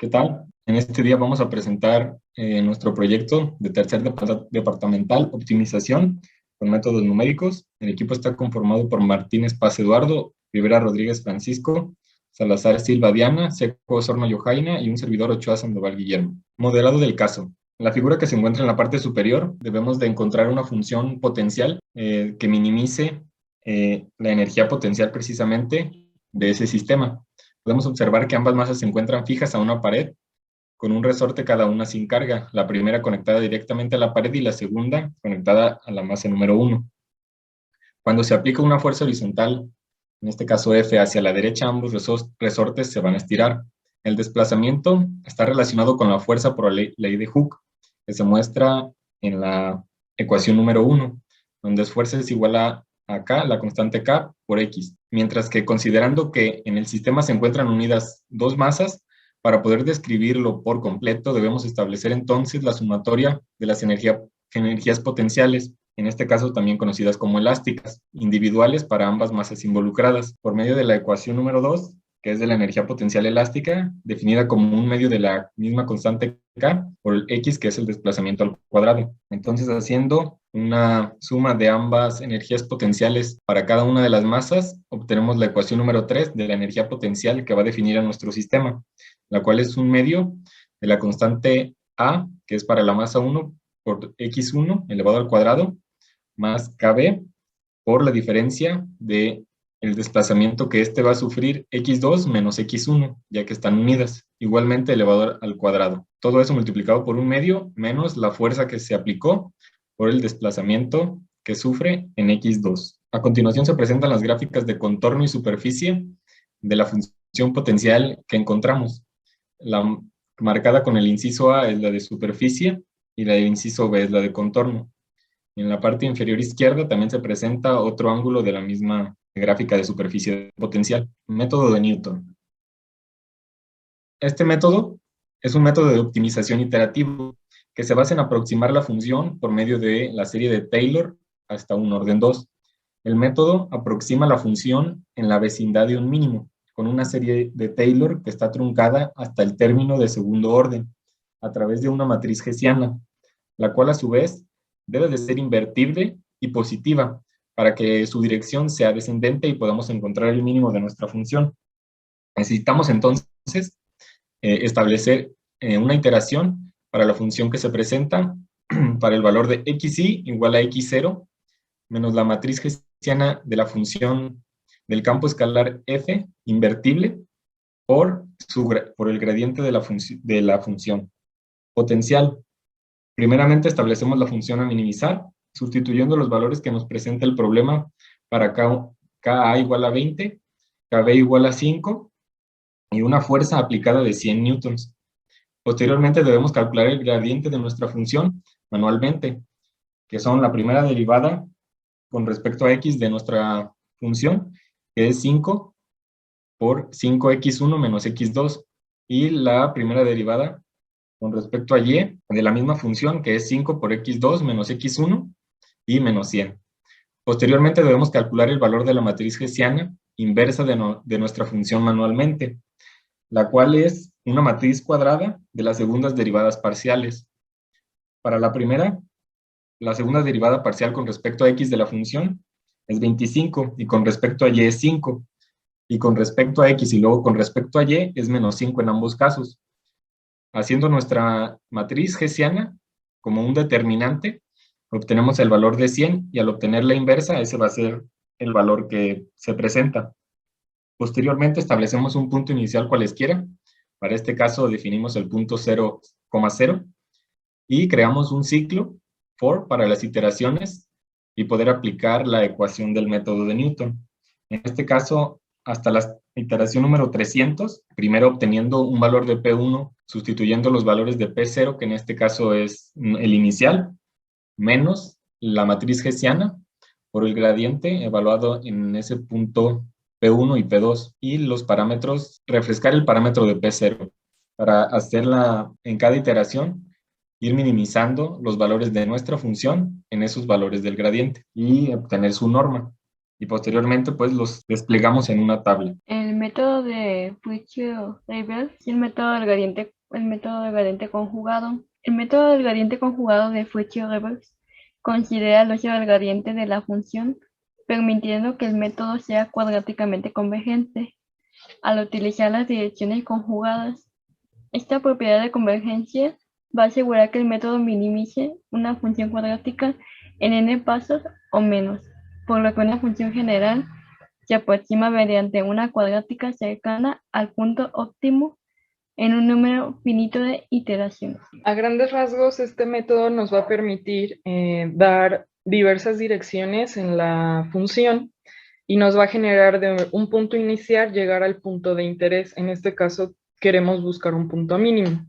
¿Qué tal? En este día vamos a presentar nuestro proyecto de tercer departamental, optimización con métodos numéricos. El equipo está conformado por Martínez Paz Eduardo, Rivera Rodríguez Francisco, Salazar Silva Diana, Seco Osorno Yojaina y un servidor Ochoa Sandoval Guillermo. Modelado del caso. La figura que se encuentra en la parte superior, debemos de encontrar una función potencial que minimice la energía potencial precisamente de ese sistema. Podemos observar que ambas masas se encuentran fijas a una pared, con un resorte cada una sin carga, la primera conectada directamente a la pared y la segunda conectada a la masa número 1. Cuando se aplica una fuerza horizontal, en este caso F, hacia la derecha, ambos resortes se van a estirar. El desplazamiento está relacionado con la fuerza por la ley de Hooke, que se muestra en la ecuación número 1, donde fuerza es igual a K, la constante K, por X. Mientras que considerando que en el sistema se encuentran unidas dos masas, para poder describirlo por completo, debemos establecer entonces la sumatoria de las energías potenciales, en este caso también conocidas como elásticas, individuales para ambas masas involucradas, por medio de la ecuación número 2, que es de la energía potencial elástica, definida como un medio de la misma constante K por el X, que es el desplazamiento al cuadrado. Entonces, haciendo una suma de ambas energías potenciales para cada una de las masas, obtenemos la ecuación número 3 de la energía potencial que va a definir a nuestro sistema, la cual es un medio de la constante A, que es para la masa 1, por X1 elevado al cuadrado, más KB por la diferencia de el desplazamiento que éste va a sufrir X2 menos X1, ya que están unidas, igualmente elevado al cuadrado. Todo eso multiplicado por un medio menos la fuerza que se aplicó por el desplazamiento que sufre en X2. A continuación se presentan las gráficas de contorno y superficie de la función potencial que encontramos. La marcada con el inciso A es la de superficie y la del inciso B es la de contorno. En la parte inferior izquierda también se presenta otro ángulo de la misma gráfica de superficie potencial. Método de Newton. Este método es un método de optimización iterativo que se basa en aproximar la función por medio de la serie de Taylor hasta un orden 2. El método aproxima la función en la vecindad de un mínimo, con una serie de Taylor que está truncada hasta el término de segundo orden, a través de una matriz hessiana, la cual a su vez debe de ser invertible y positiva para que su dirección sea descendente y podamos encontrar el mínimo de nuestra función. Necesitamos entonces establecer una iteración para la función que se presenta para el valor de xi igual a x0 menos la matriz hessiana de la función del campo escalar f invertible por el gradiente de la función potencial. Primeramente establecemos la función a minimizar, sustituyendo los valores que nos presenta el problema para Ka igual a 20, Kb igual a 5 y una fuerza aplicada de 100 newtons. Posteriormente debemos calcular el gradiente de nuestra función manualmente, que son la primera derivada con respecto a x de nuestra función, que es 5 por 5x1 menos x2, y la primera derivada con respecto a y de la misma función, que es 5 por x2 menos x1 y menos 100. Posteriormente debemos calcular el valor de la matriz hessiana inversa de nuestra función manualmente, la cual es una matriz cuadrada de las segundas derivadas parciales. Para la primera, la segunda derivada parcial con respecto a x de la función es 25 y con respecto a y es 5. Y con respecto a x y luego con respecto a y es menos 5 en ambos casos. Haciendo nuestra matriz hessiana como un determinante, obtenemos el valor de 100 y al obtener la inversa, ese va a ser el valor que se presenta. Posteriormente establecemos un punto inicial cualesquiera. Para este caso definimos el punto 0,0 y creamos un ciclo for para las iteraciones y poder aplicar la ecuación del método de Newton. En este caso, hasta la iteración número 300, primero obteniendo un valor de P1, sustituyendo los valores de P0, que en este caso es el inicial, menos la matriz hessiana por el gradiente evaluado en ese punto P1 y P2, y los parámetros, refrescar el parámetro de P0 para hacerla en cada iteración, ir minimizando los valores de nuestra función en esos valores del gradiente y obtener su norma. y posteriormente pues los desplegamos en una tabla. El método de Fouché-Rivers y el método del gradiente conjugado. El método del gradiente conjugado de Fouché-Rivers considera el uso del gradiente de la función, permitiendo que el método sea cuadráticamente convergente al utilizar las direcciones conjugadas. Esta propiedad de convergencia va a asegurar que el método minimice una función cuadrática en n pasos o menos, por lo que una función general se aproxima mediante una cuadrática cercana al punto óptimo en un número finito de iteraciones. A grandes rasgos, este método nos va a permitir dar diversas direcciones en la función y nos va a generar de un punto inicial llegar al punto de interés. En este caso, queremos buscar un punto mínimo.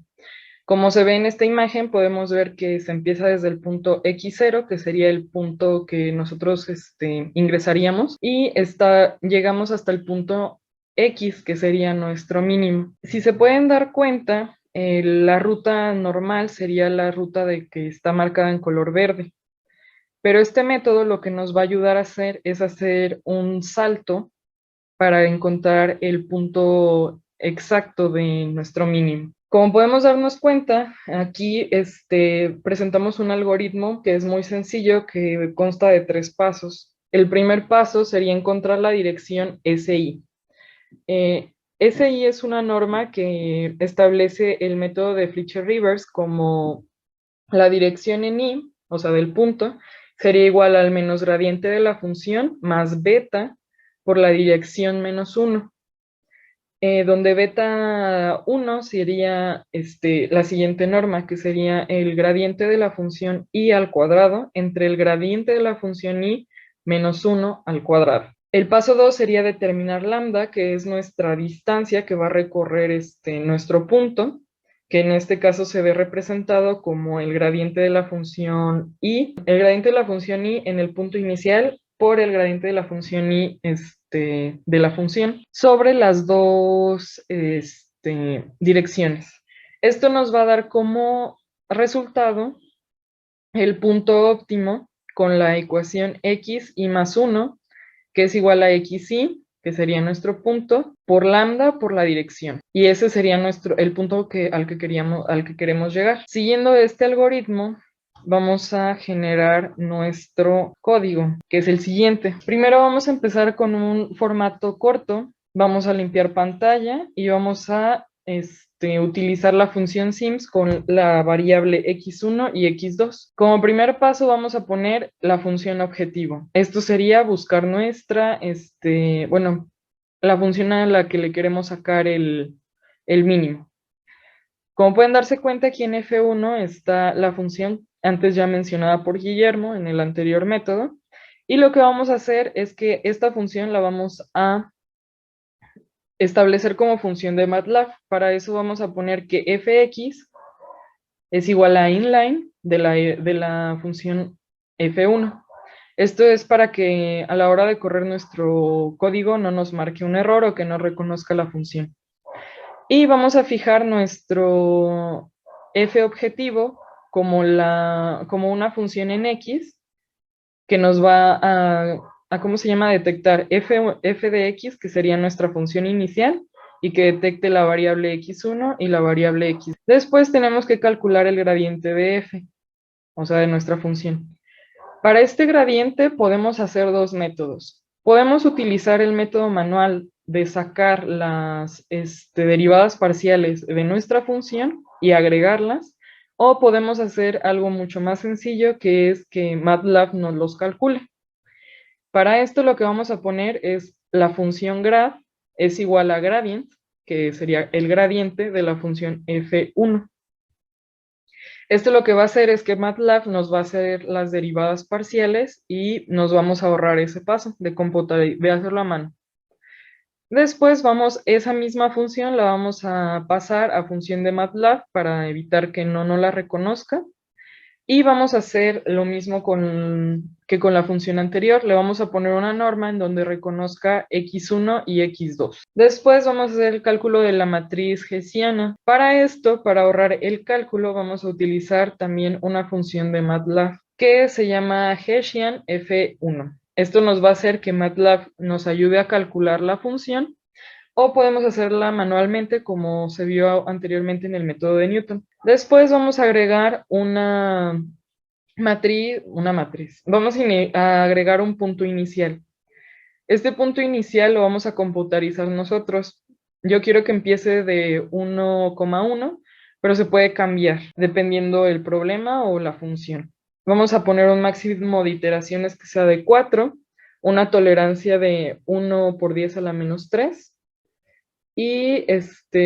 Como se ve en esta imagen, podemos ver que se empieza desde el punto x0, que sería el punto que nosotros ingresaríamos, y llegamos hasta el punto x, que sería nuestro mínimo. Si se pueden dar cuenta, la ruta normal sería la ruta que está marcada en color verde. Pero este método lo que nos va a ayudar a hacer es hacer un salto para encontrar el punto exacto de nuestro mínimo. Como podemos darnos cuenta, aquí presentamos un algoritmo que es muy sencillo, que consta de 3 pasos. El primer paso sería encontrar la dirección SI. SI es una norma que establece el método de Fletcher-Rivers como la dirección en I, o sea, del punto, sería igual al menos gradiente de la función más beta por la dirección menos 1. Donde beta 1 sería la siguiente norma, que sería el gradiente de la función I al cuadrado entre el gradiente de la función I menos 1 al cuadrado. El paso 2 sería determinar lambda, que es nuestra distancia que va a recorrer nuestro punto, que en este caso se ve representado como el gradiente de la función I, el gradiente de la función I en el punto inicial por el gradiente de la función I de la función sobre las dos direcciones. Esto nos va a dar como resultado el punto óptimo con la ecuación x y más 1, que es igual a xy, que sería nuestro punto, por lambda por la dirección. Y ese sería el punto al que queremos llegar. Siguiendo este algoritmo, vamos a generar nuestro código, que es el siguiente. Primero vamos a empezar con un formato corto. Vamos a limpiar pantalla y vamos a utilizar la función sims con la variable x1 y x2. Como primer paso vamos a poner la función objetivo. Esto sería buscar la función a la que le queremos sacar el mínimo. Como pueden darse cuenta, aquí en F1 está la función antes ya mencionada por Guillermo en el anterior método. Y lo que vamos a hacer es que esta función la vamos a establecer como función de MATLAB. Para eso vamos a poner que fx es igual a inline de la función f1. Esto es para que a la hora de correr nuestro código no nos marque un error o que no reconozca la función. Y vamos a fijar nuestro f objetivo como una función en x que nos va ¿cómo se llama? Detectar f de x, que sería nuestra función inicial, y que detecte la variable x1 y la variable x. Después tenemos que calcular el gradiente de f, o sea, de nuestra función. Para este gradiente podemos hacer dos métodos. Podemos utilizar el método manual de sacar las derivadas parciales de nuestra función y agregarlas, o podemos hacer algo mucho más sencillo, que es que MATLAB nos los calcule. Para esto lo que vamos a poner es la función grad es igual a gradient, que sería el gradiente de la función f1. Esto lo que va a hacer es que MATLAB nos va a hacer las derivadas parciales y nos vamos a ahorrar ese paso de hacerlo a mano. Después esa misma función la vamos a pasar a función de MATLAB para evitar que no la reconozca. Y vamos a hacer lo mismo que con la función anterior. Le vamos a poner una norma en donde reconozca x1 y x2. Después vamos a hacer el cálculo de la matriz hessiana. Para esto, para ahorrar el cálculo, vamos a utilizar también una función de MATLAB que se llama Hessian F1. Esto nos va a hacer que MATLAB nos ayude a calcular la función, o podemos hacerla manualmente como se vio anteriormente en el método de Newton. Después vamos a agregar una matriz. Vamos a agregar un punto inicial. Este punto inicial lo vamos a computarizar nosotros. Yo quiero que empiece de 1,1, pero se puede cambiar dependiendo del problema o la función. Vamos a poner un máximo de iteraciones que sea de 4, una tolerancia de 1 por 10 a la menos 3, y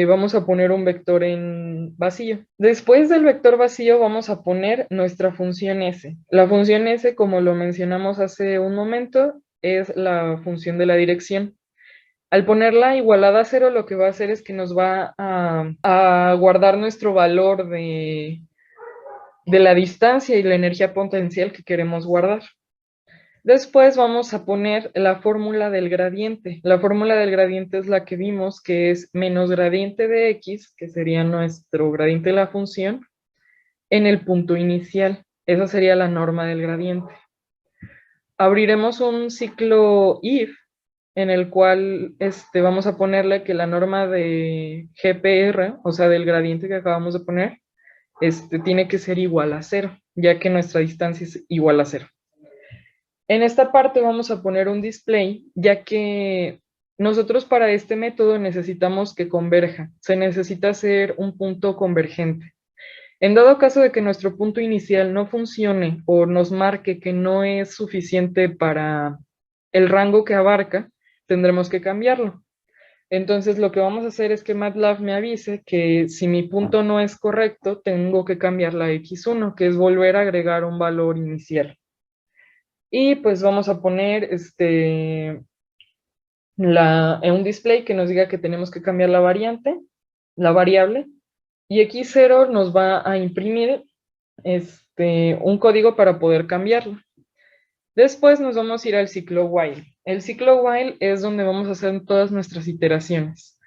vamos a poner un vector en vacío. Después del vector vacío vamos a poner nuestra función S. La función S, como lo mencionamos hace un momento, es la función de la dirección. Al ponerla igualada a 0, lo que va a hacer es que nos va a guardar nuestro valor de la distancia y la energía potencial que queremos guardar. Después vamos a poner la fórmula del gradiente. La fórmula del gradiente es la que vimos, que es menos gradiente de x, que sería nuestro gradiente de la función, en el punto inicial. Esa sería la norma del gradiente. Abriremos un ciclo if, en el cual vamos a ponerle que la norma de GPR, o sea, del gradiente que acabamos de poner, tiene que ser igual a 0, ya que nuestra distancia es igual a 0. En esta parte vamos a poner un display, ya que nosotros para este método necesitamos que converja. Se necesita hacer un punto convergente. En dado caso de que nuestro punto inicial no funcione o nos marque que no es suficiente para el rango que abarca, tendremos que cambiarlo. Entonces lo que vamos a hacer es que MATLAB me avise que si mi punto no es correcto, tengo que cambiar la x1, que es volver a agregar un valor inicial. Y pues vamos a poner en un display que nos diga que tenemos que cambiar la variable, y x0 nos va a imprimir un código para poder cambiarlo. Después nos vamos a ir al ciclo while. El ciclo while es donde vamos a hacer todas nuestras iteraciones.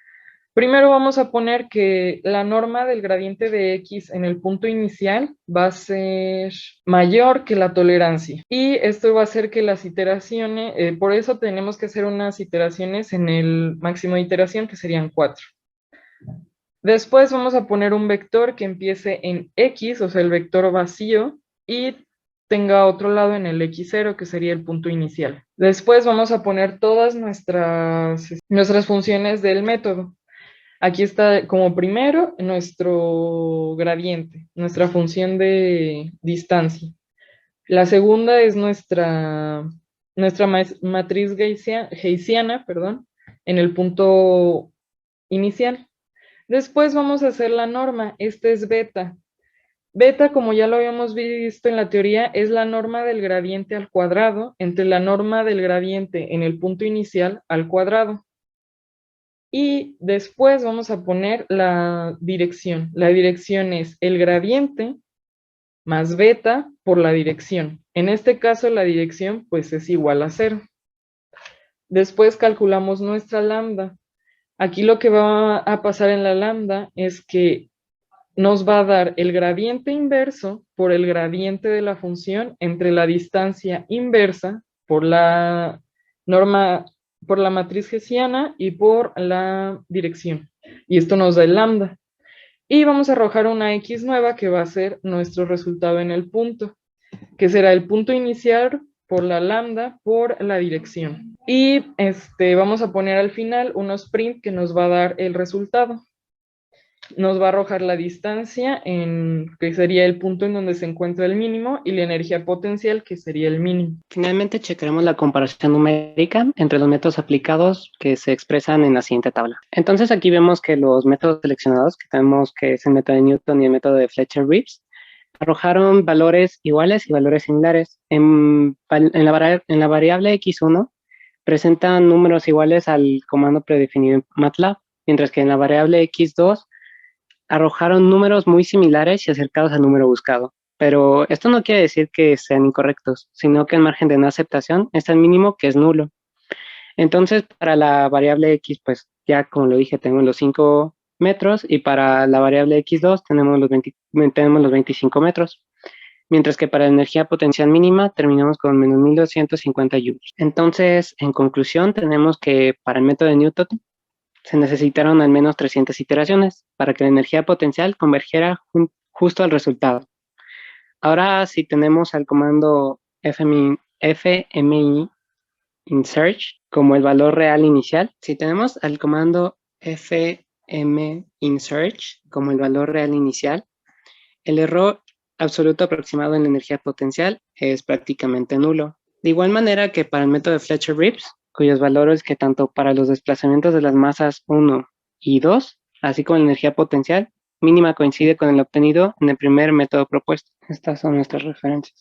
Primero vamos a poner que la norma del gradiente de x en el punto inicial va a ser mayor que la tolerancia. Y esto va a hacer que las iteraciones, por eso tenemos que hacer unas iteraciones en el máximo de iteración, que serían 4. Después vamos a poner un vector que empiece en x, o sea, el vector vacío, y tenga otro lado en el x0, que sería el punto inicial. Después vamos a poner todas nuestras funciones del método. Aquí está como primero nuestro gradiente, nuestra función de distancia. La segunda es nuestra matriz Hessiana, en el punto inicial. Después vamos a hacer la norma. Esta es beta. Beta, como ya lo habíamos visto en la teoría, es la norma del gradiente al cuadrado entre la norma del gradiente en el punto inicial al cuadrado. Y después vamos a poner la dirección. La dirección es el gradiente más beta por la dirección. En este caso la dirección pues es igual a 0. Después calculamos nuestra lambda. Aquí lo que va a pasar en la lambda es que nos va a dar el gradiente inverso por el gradiente de la función entre la distancia inversa por la norma, por la matriz hessiana y por la dirección. Y esto nos da el lambda. Y vamos a arrojar una x nueva que va a ser nuestro resultado en el punto, que será el punto inicial por la lambda por la dirección. Y vamos a poner al final unos print que nos va a dar el resultado. Nos va a arrojar la distancia, que sería el punto en donde se encuentra el mínimo, y la energía potencial, que sería el mínimo. Finalmente checaremos la comparación numérica entre los métodos aplicados que se expresan en la siguiente tabla. Entonces aquí vemos que los métodos seleccionados, que tenemos que es el método de Newton y el método de Fletcher-Rives, arrojaron valores iguales y valores similares. En la variable x1 presentan números iguales al comando predefinido en MATLAB, mientras que en la variable x2 arrojaron números muy similares y acercados al número buscado. Pero esto no quiere decir que sean incorrectos, sino que el margen de no aceptación es tan mínimo que es nulo. Entonces, para la variable x, pues ya como lo dije, tenemos los 5 metros, y para la variable x2 tenemos los 25 metros. mientras que para la energía potencial mínima terminamos con menos 1250 joules. Entonces, en conclusión, tenemos que para el método de Newton se necesitaron al menos 300 iteraciones para que la energía potencial convergiera justo al resultado. Ahora, si tenemos al comando fmi insert como el valor real inicial, si tenemos al comando fminsert como el valor real inicial, el error absoluto aproximado en la energía potencial es prácticamente nulo. De igual manera que para el método de Fletcher-Gibbs, cuyos valores que tanto para los desplazamientos de las masas 1 y 2, así como la energía potencial mínima coincide con el obtenido en el primer método propuesto. Estas son nuestras referencias.